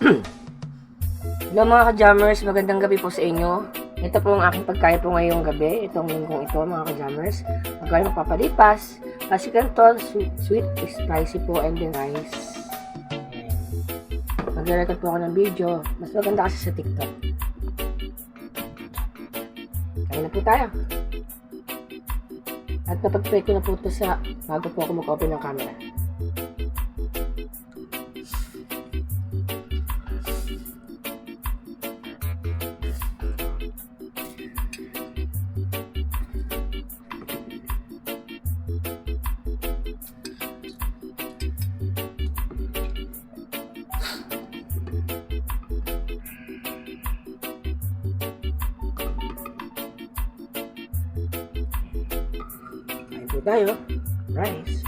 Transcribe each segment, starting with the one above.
Hello mga ka-jammers, magandang gabi po sa inyo. Ito po ang aking pagkain po ngayong gabi. Itong linggong ito mga ka-jammers. Pagkain magpapalipas. Kasi canton, sweet, spicy po, and then rice. Mag-record po ako ng video. Mas maganda kasi sa TikTok. Kain na po tayo. At napag-play ko na po ito sa bago po ako mag-open ng camera. Ito tayo, rice.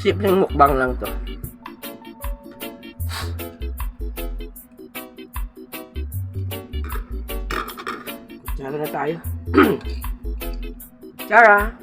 Simpleng mukbang lang to. Kutsara na tayo. Kutsara!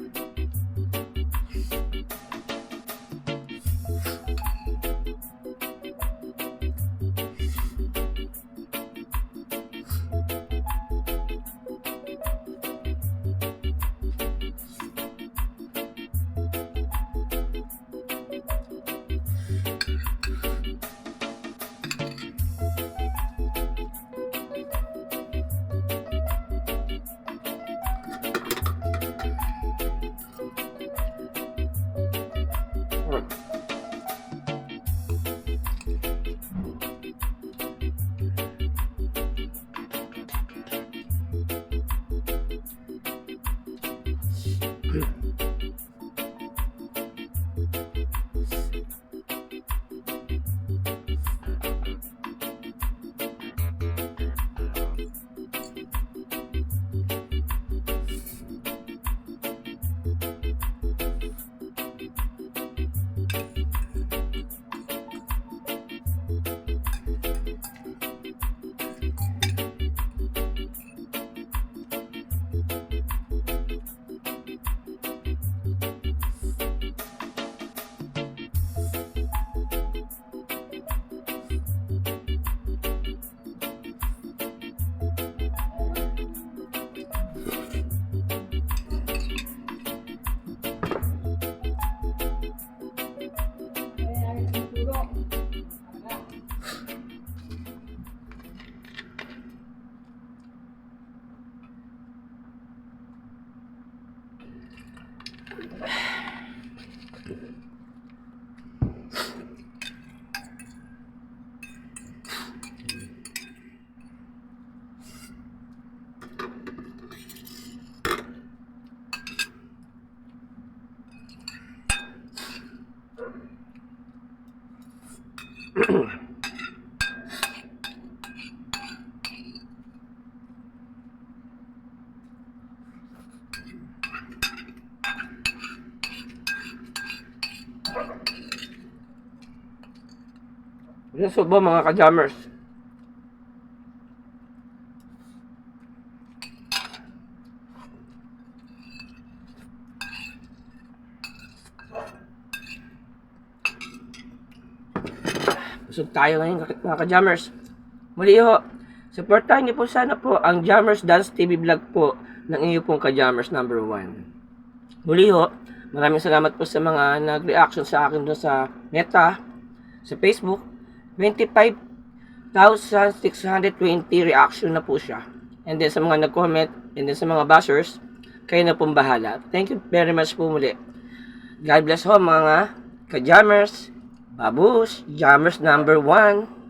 Yan subo mga ka-jammers. Busog tayo ngayon mga ka-jammers. Muli ho, supportahan niyo po sana po ang Jammers Dance TV vlog po ng inyo pong ka-jammers number 1. Muli ho, maraming salamat po sa mga nag-reaction sa akin doon sa Meta, sa Facebook. 25,620 reaction na po siya. And then sa mga nag-comment, and then sa mga bashers, kayo na pong bahala. Thank you very much po muli. God bless ho mga ka-jammers. Babush, jammers number 1.